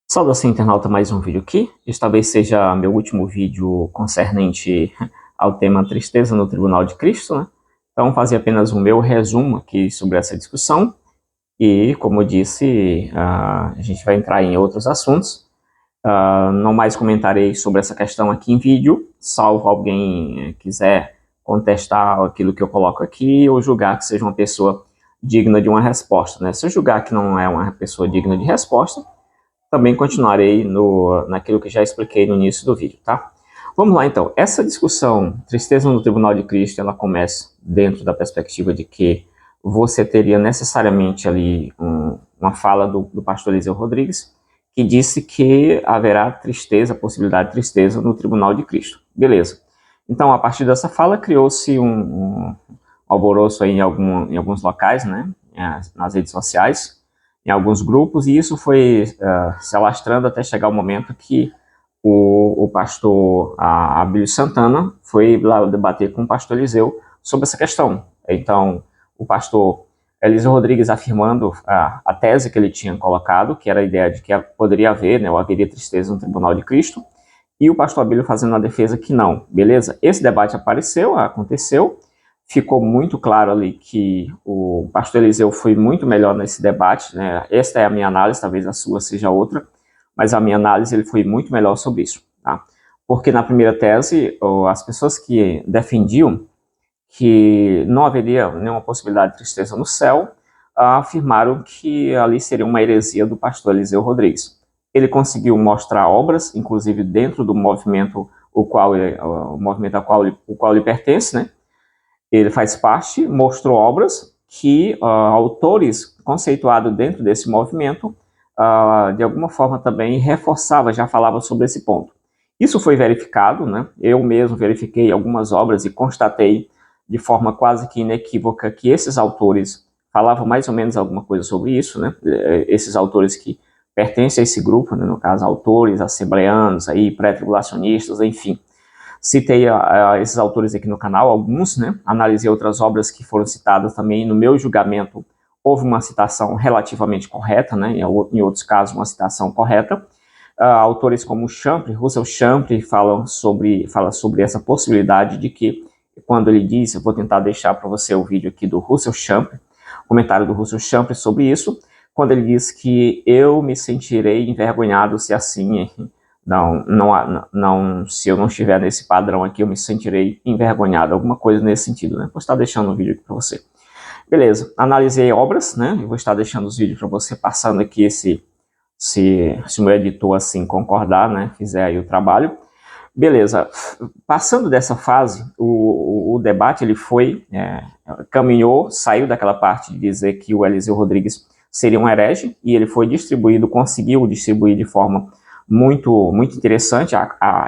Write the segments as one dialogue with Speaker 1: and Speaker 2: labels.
Speaker 1: Saudação internauta, mais um vídeo aqui. Este talvez seja meu último vídeo concernente ao tema Tristeza no Tribunal de Cristo, né? Então, fazer apenas o meu resumo aqui sobre essa discussão e, como eu disse, a gente vai entrar em outros assuntos. Não mais comentarei sobre essa questão aqui em vídeo, salvo alguém quiser contestar aquilo que eu coloco aqui ou julgar que seja uma pessoa digna de uma resposta, né? Se eu julgar que não é uma pessoa digna de resposta, também continuarei naquilo que já expliquei no início do vídeo, tá? Vamos lá, então. Essa discussão, Tristeza no Tribunal de Cristo, ela começa dentro da perspectiva de que você teria necessariamente ali uma fala do pastor Eliseu Rodrigues, que disse que haverá tristeza, possibilidade de tristeza no Tribunal de Cristo. Beleza. Então, a partir dessa fala, criou-se um alvoroço aí em alguns locais, né, nas redes sociais, em alguns grupos, e isso foi se alastrando até chegar o momento que o pastor Abílio Santana foi lá debater com o pastor Eliseu sobre essa questão. Então, o pastor Eliseu Rodrigues afirmando a tese que ele tinha colocado, que era a ideia de que poderia haver, né, ou haveria tristeza no Tribunal de Cristo, e o pastor Abílio fazendo a defesa que não. Beleza? Esse debate aconteceu, ficou muito claro ali que o pastor Eliseu foi muito melhor nesse debate, né? Esta é a minha análise, talvez a sua seja outra, mas a minha análise ele foi muito melhor sobre isso, tá? Porque na primeira tese, as pessoas que defendiam que não haveria nenhuma possibilidade de tristeza no céu, afirmaram que ali seria uma heresia do pastor Eliseu Rodrigues. Ele conseguiu mostrar obras, inclusive dentro do movimento o movimento ao qual ele pertence, né? Ele faz parte, mostrou obras que autores conceituados dentro desse movimento, de alguma forma também reforçava, já falava sobre esse ponto. Isso foi verificado, né? Eu mesmo verifiquei algumas obras e constatei de forma quase que inequívoca que esses autores falavam mais ou menos alguma coisa sobre isso, né? Esses autores que pertencem a esse grupo, né? No caso, autores assembleanos, aí, pré-tribulacionistas, enfim. Citei esses autores aqui no canal, alguns, né? Analisei outras obras que foram citadas também. No meu julgamento, houve uma citação relativamente correta, né? Em outros casos, uma citação correta. Autores como Russell Champre, fala sobre essa possibilidade de que, quando ele diz, eu vou tentar deixar para você o vídeo aqui do Russell Champre, comentário do Russell Champre sobre isso, quando ele diz que eu me sentirei envergonhado se assim... se eu não estiver nesse padrão aqui, eu me sentirei envergonhado, alguma coisa nesse sentido, né? Vou estar deixando o vídeo aqui para você. Beleza, analisei obras, né? Eu vou estar deixando os vídeos para você, passando aqui se o meu editor assim concordar, né? Fizer aí o trabalho. Beleza, passando dessa fase, o debate ele caminhou, saiu daquela parte de dizer que o Eliseu Rodrigues seria um herege, e ele foi conseguiu distribuir de forma muito interessante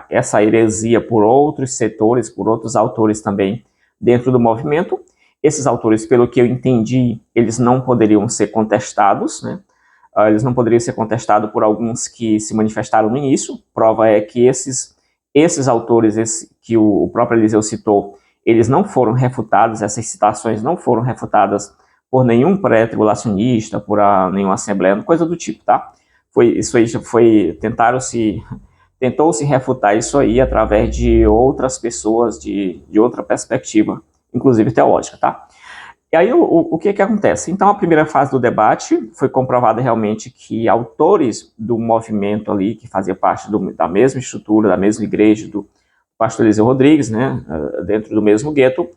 Speaker 1: essa heresia por outros setores, por outros autores também dentro do movimento. Esses autores, pelo que eu entendi, eles não poderiam ser contestados, né? Eles não poderiam ser contestados por alguns que se manifestaram no início. Prova é que esses autores que o próprio Eliseu citou, eles não foram refutados, essas citações não foram refutadas por nenhum pré-tribulacionista, por nenhuma assembleia, coisa do tipo, tá? Tentou-se refutar isso aí através de outras pessoas, de outra perspectiva, inclusive teológica, tá? E aí o que acontece? Então, a primeira fase do debate foi comprovada realmente que autores do movimento ali, que fazia parte da mesma estrutura, da mesma igreja do pastor Eliseu Rodrigues, né, dentro do mesmo gueto,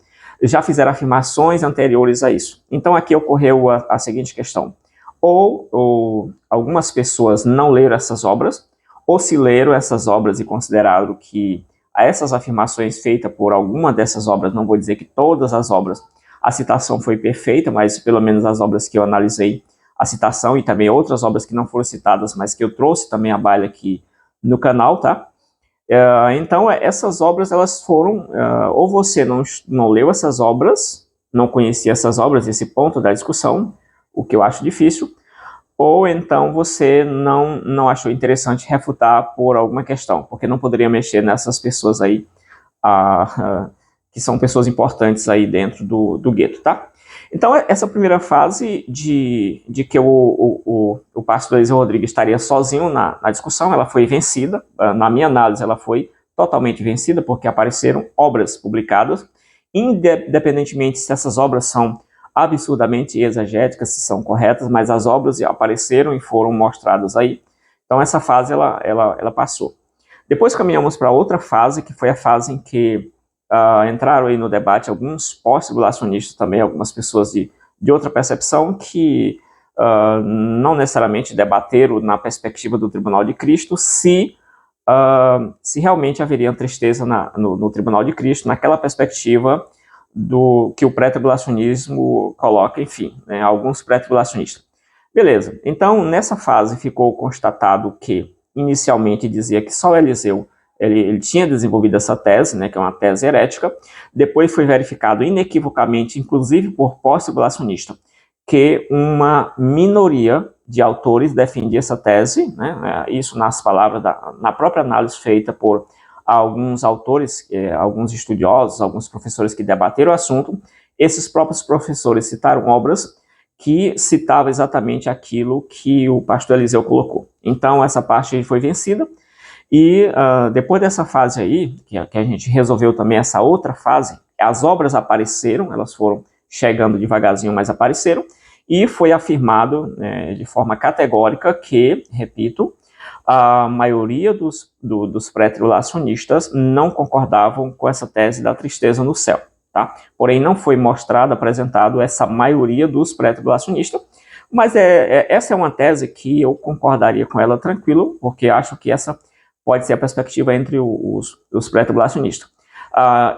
Speaker 1: já fizeram afirmações anteriores a isso. Então, aqui ocorreu a seguinte questão: ou algumas pessoas não leram essas obras, ou se leram essas obras e consideraram que essas afirmações feitas por alguma dessas obras, não vou dizer que todas as obras, a citação foi perfeita, mas pelo menos as obras que eu analisei, a citação, e também outras obras que não foram citadas, mas que eu trouxe também a baila aqui no canal, tá? Então, essas obras, elas foram, ou você não leu essas obras, não conhecia essas obras, esse ponto da discussão, o que eu acho difícil, ou então você não achou interessante refutar por alguma questão, porque não poderia mexer nessas pessoas aí, que são pessoas importantes aí dentro do gueto, tá? Então, essa primeira fase de que o pastor Eliseu Rodrigues estaria sozinho na discussão, ela foi vencida. Na minha análise, ela foi totalmente vencida, porque apareceram obras publicadas, independentemente se essas obras são absurdamente exegéticas, se são corretas, mas as obras apareceram e foram mostradas aí. Então, essa fase, ela passou. Depois caminhamos para outra fase, que foi a fase em que entraram aí no debate alguns pós-tribulacionistas também, algumas pessoas de outra percepção que não necessariamente debateram na perspectiva do Tribunal de Cristo se realmente haveria tristeza no Tribunal de Cristo, naquela perspectiva do que o pré-tribulacionismo coloca, enfim, né, alguns pré-tribulacionistas. Beleza, então nessa fase ficou constatado que inicialmente dizia que só Eliseu ele tinha desenvolvido essa tese, né, que é uma tese herética. Depois foi verificado inequivocamente, inclusive por pós-tribulacionista, que uma minoria de autores defendia essa tese, né, isso nas palavras, na própria análise feita por alguns autores, alguns estudiosos, alguns professores que debateram o assunto. Esses próprios professores citaram obras que citavam exatamente aquilo que o pastor Eliseu colocou. Então, essa parte foi vencida. E depois dessa fase aí, que a gente resolveu também essa outra fase, as obras apareceram, elas foram chegando devagarzinho, mas apareceram, e foi afirmado de forma categórica que, repito, a maioria dos pré-tribulacionistas não concordavam com essa tese da tristeza no céu, tá? Porém, não foi mostrado, apresentado essa maioria dos pré-tribulacionistas, mas essa é uma tese que eu concordaria com ela tranquilo, porque acho que essa pode ser a perspectiva entre os pré-tribulacionistas.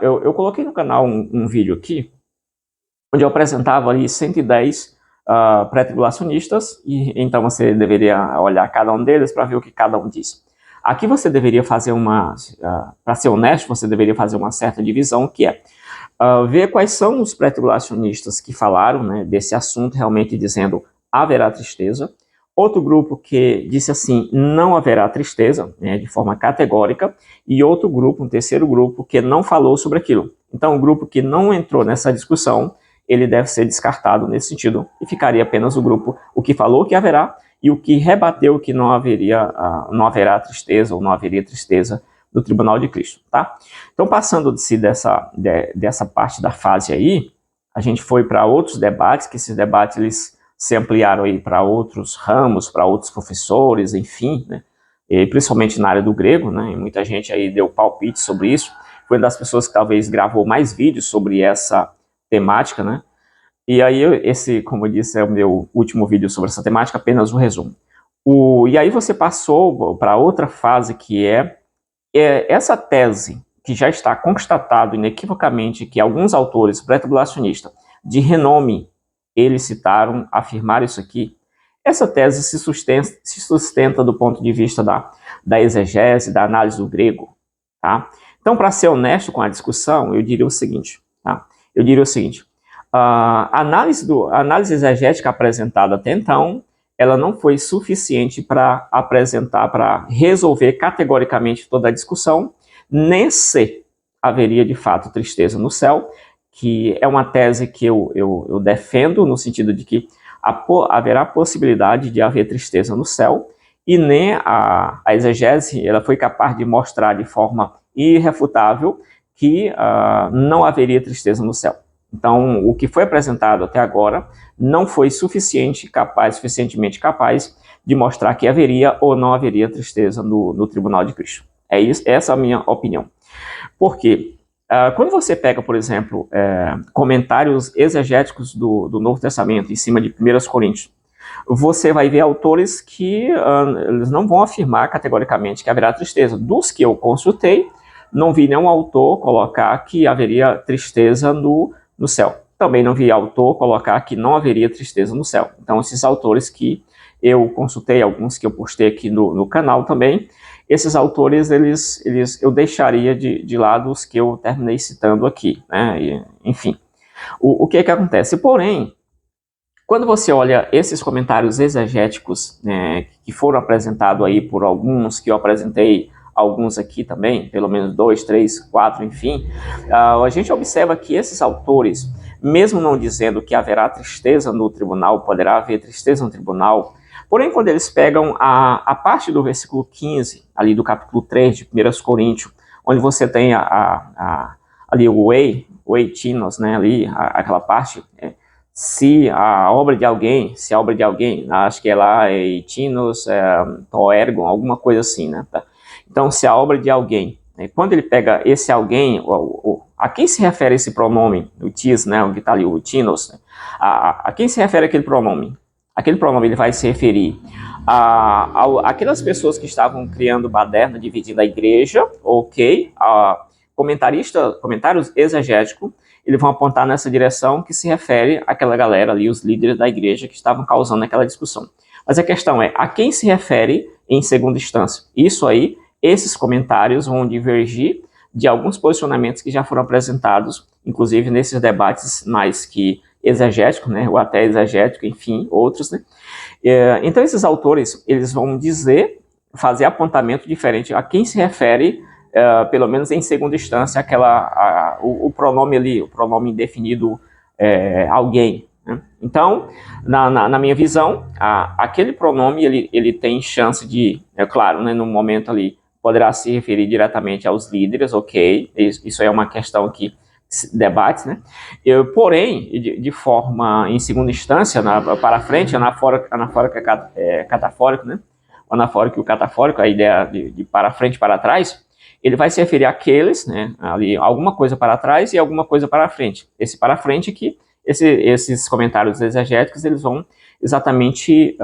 Speaker 1: Eu coloquei no canal um vídeo aqui, onde eu apresentava ali 110 pré-tribulacionistas, e então você deveria olhar cada um deles para ver o que cada um diz. Aqui você deveria fazer para ser honesto, você deveria fazer uma certa divisão, que é ver quais são os pré-tribulacionistas que falaram, né, desse assunto, realmente dizendo haverá tristeza. Outro grupo que disse assim, não haverá tristeza, né, de forma categórica, e outro grupo, um terceiro grupo, que não falou sobre aquilo. Então, o grupo que não entrou nessa discussão, ele deve ser descartado nesse sentido, e ficaria apenas o grupo, o que falou que haverá, e o que rebateu que não haverá tristeza, ou não haveria tristeza do Tribunal de Cristo, tá? Então, passando-se dessa parte da fase aí, a gente foi para outros debates, que esses debates, eles se ampliaram aí para outros ramos, para outros professores, enfim, né? E principalmente na área do grego, né? E muita gente aí deu palpite sobre isso. Foi uma das pessoas que talvez gravou mais vídeos sobre essa temática, né? E aí esse, como eu disse, é o meu último vídeo sobre essa temática, apenas um resumo. E aí você passou para outra fase, que é essa tese que já está constatado inequivocamente que alguns autores pré-tribulacionistas de renome eles citaram, afirmaram isso aqui. Essa tese se sustenta do ponto de vista da exegese, da análise do grego, tá? Então, para ser honesto com a discussão, eu diria o seguinte, tá? A análise exegética apresentada até então, ela não foi suficiente para resolver categoricamente toda a discussão, nem se haveria de fato tristeza no céu, que é uma tese que eu defendo, no sentido de que haverá possibilidade de haver tristeza no céu, e nem a exegese ela foi capaz de mostrar de forma irrefutável que não haveria tristeza no céu. Então, o que foi apresentado até agora não foi suficientemente capaz de mostrar que haveria ou não haveria tristeza no Tribunal de Cristo. Essa é a minha opinião. Por quê? Quando você pega, por exemplo, comentários exegéticos do Novo Testamento em cima de 1 Coríntios, você vai ver autores que eles não vão afirmar categoricamente que haverá tristeza. Dos que eu consultei, não vi nenhum autor colocar que haveria tristeza no céu. Também não vi autor colocar que não haveria tristeza no céu. Então, esses autores que eu consultei, alguns que eu postei aqui no canal também, esses autores, eu deixaria de lado os que eu terminei citando aqui, né? Enfim, o que acontece? Porém, quando você olha esses comentários exegéticos, né, que foram apresentados aí por alguns, que eu apresentei alguns aqui também, pelo menos 2, 3, 4, enfim, a gente observa que esses autores mesmo não dizendo que haverá tristeza no tribunal, poderá haver tristeza no tribunal, porém, quando eles pegam a parte do versículo 15, ali do capítulo 3 de 1 Coríntios, onde você tem ali o eitínos, né, ali, aquela parte, se a obra de alguém, acho que é lá, eitínos, toergon, alguma coisa assim, né, tá? Então, se a obra de alguém, quando ele pega esse alguém, a quem se refere esse pronome, o tis, né, o que está ali, o tinos, né, a quem se refere aquele pronome? Aquele pronome ele vai se referir aquelas pessoas que estavam criando baderna, dividindo a igreja, ok? Comentários exegéticos, eles vão apontar nessa direção que se refere àquela galera ali, os líderes da igreja que estavam causando aquela discussão. Mas a questão é, a quem se refere em segunda instância? Isso aí, esses comentários vão divergir de alguns posicionamentos que já foram apresentados, inclusive nesses debates mais que exegéticos, né, ou até exegético, enfim, outros, né. Então esses autores, eles vão fazer apontamento diferente a quem se refere, pelo menos em segunda instância, o pronome ali, o pronome indefinido alguém, né? Então, na minha visão, aquele pronome, ele tem chance de, claro, né, no momento ali, poderá se referir diretamente aos líderes, ok, isso é uma questão que debate, né? Porém, de forma, em segunda instância, para frente, anafórico catafórico, né? O anafórico e o catafórico, a ideia de para frente e para trás, ele vai se referir àqueles, né? Ali, alguma coisa para trás e alguma coisa para frente. Esse para frente que esses comentários exegéticos, eles vão exatamente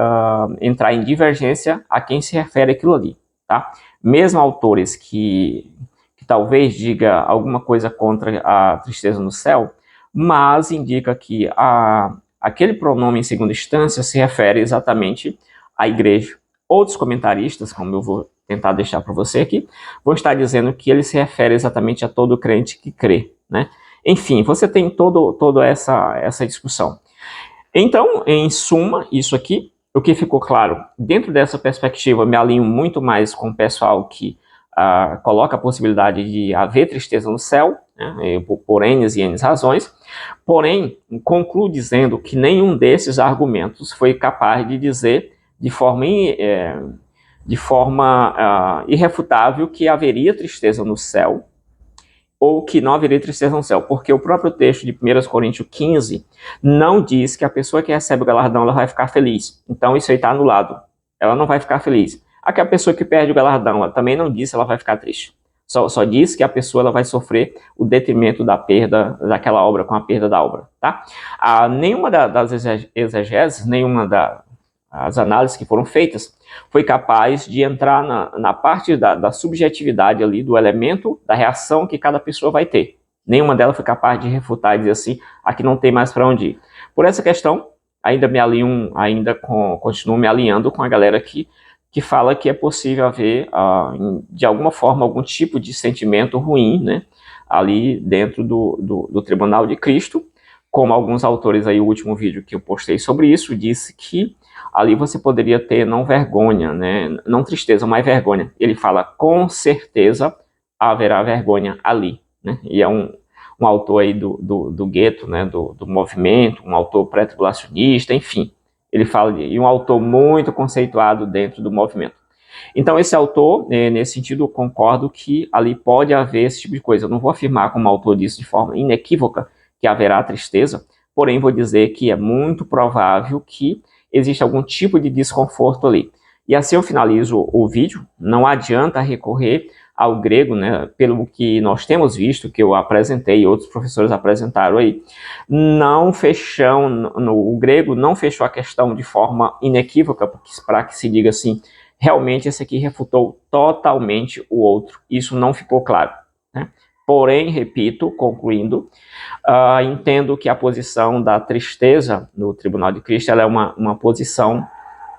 Speaker 1: entrar em divergência a quem se refere aquilo ali, tá? Mesmo autores que talvez diga alguma coisa contra a tristeza no céu, mas indica que aquele pronome em segunda instância se refere exatamente à igreja. Outros comentaristas, como eu vou tentar deixar para você aqui, vão estar dizendo que ele se refere exatamente a todo crente que crê, né? Enfim, você tem toda essa discussão. Então, em suma, isso aqui, o que ficou claro, dentro dessa perspectiva, eu me alinho muito mais com o pessoal que coloca a possibilidade de haver tristeza no céu, né, por N e N razões, porém, concluo dizendo que nenhum desses argumentos foi capaz de dizer de forma irrefutável que haveria tristeza no céu, ou que não haveria tristeza no céu, porque o próprio texto de 1 Coríntios 15 não diz que a pessoa que recebe o galardão ela vai ficar feliz. Então isso aí está anulado. Ela não vai ficar feliz. Aquela pessoa que perde o galardão, ela também não diz que ela vai ficar triste. Só diz que a pessoa ela vai sofrer o detrimento da perda daquela obra, com a perda da obra. Tá? Nenhuma das exegeses, nenhuma das análises que foram feitas, foi capaz de entrar na parte da subjetividade ali, do elemento, da reação que cada pessoa vai ter. Nenhuma delas foi capaz de refutar e dizer assim, aqui não tem mais para onde ir. Por essa questão, continuo me alinhando com a galera que fala que é possível haver, de alguma forma, algum tipo de sentimento ruim, né, ali dentro do Tribunal de Cristo, como alguns autores aí, o último vídeo que eu postei sobre isso, disse que ali você poderia ter não vergonha, né, não tristeza, mas vergonha. Ele fala, com certeza haverá vergonha ali, né, e é um autor aí do gueto, né, do movimento, um autor pré-tribulacionista, enfim. Ele fala de um autor muito conceituado dentro do movimento. Então, esse autor, nesse sentido, eu concordo que ali pode haver esse tipo de coisa. Eu não vou afirmar, como o autor disse, de forma inequívoca, que haverá tristeza, porém vou dizer que é muito provável que exista algum tipo de desconforto ali. E assim eu finalizo o vídeo. Não adianta recorrer ao grego, né, pelo que nós temos visto, que eu apresentei, outros professores apresentaram aí, o grego não fechou a questão de forma inequívoca, para que se diga assim, realmente esse aqui refutou totalmente o outro. Isso não ficou claro, né? Porém, repito, concluindo, entendo que a posição da tristeza no Tribunal de Cristo ela é uma posição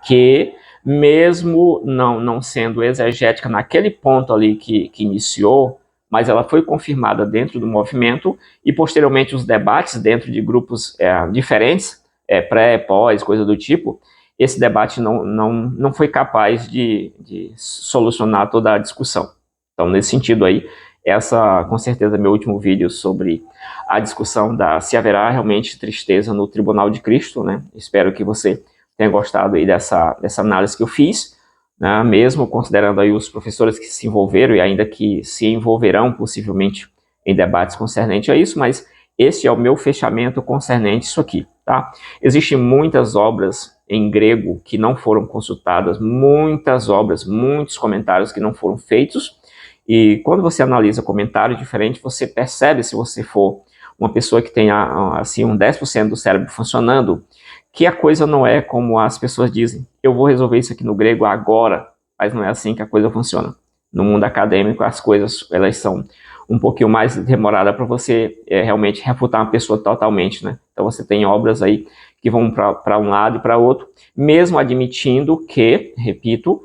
Speaker 1: que, mesmo não sendo exegética naquele ponto ali que iniciou, mas ela foi confirmada dentro do movimento e, posteriormente, os debates dentro de grupos diferentes, pré, pós, coisa do tipo, esse debate não foi capaz de solucionar toda a discussão. Então, nesse sentido aí, Essa, com certeza, é meu último vídeo sobre a discussão se haverá realmente tristeza no Tribunal de Cristo, né? Espero que você tenha gostado aí dessa análise que eu fiz, né? Mesmo considerando aí os professores que se envolveram e ainda que se envolverão possivelmente em debates concernentes a isso, mas este é o meu fechamento concernente isso aqui, tá? Existem muitas obras em grego que não foram consultadas, muitas obras, muitos comentários que não foram feitos, e quando você analisa comentários diferentes, você percebe, se você for uma pessoa que tenha assim, um 10% do cérebro funcionando, que a coisa não é como as pessoas dizem. Eu vou resolver isso aqui no grego agora, mas não é assim que a coisa funciona. No mundo acadêmico, as coisas elas são um pouquinho mais demoradas para você realmente refutar uma pessoa totalmente, né? Então você tem obras aí que vão para um lado e para outro, mesmo admitindo que, repito,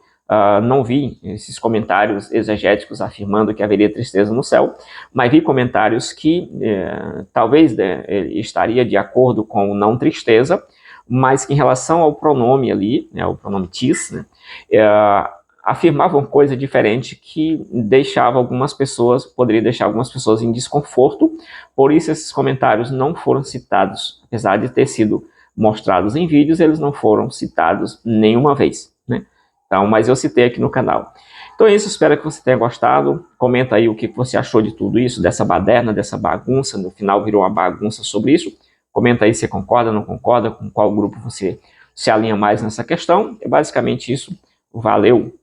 Speaker 1: não vi esses comentários exegéticos afirmando que haveria tristeza no céu, mas vi comentários que talvez estaria de acordo com o não tristeza, mas que em relação ao pronome ali, né, o pronome tis, né, afirmavam coisa diferente que poderia deixar algumas pessoas em desconforto, por isso esses comentários não foram citados, apesar de ter sido mostrados em vídeos, eles não foram citados nenhuma vez, né? Então, mas eu citei aqui no canal. Então é isso, espero que você tenha gostado. Comenta aí o que você achou de tudo isso, dessa baderna, dessa bagunça. No final virou uma bagunça sobre isso. Comenta aí se concorda, não concorda, com qual grupo você se alinha mais nessa questão. É basicamente isso. Valeu!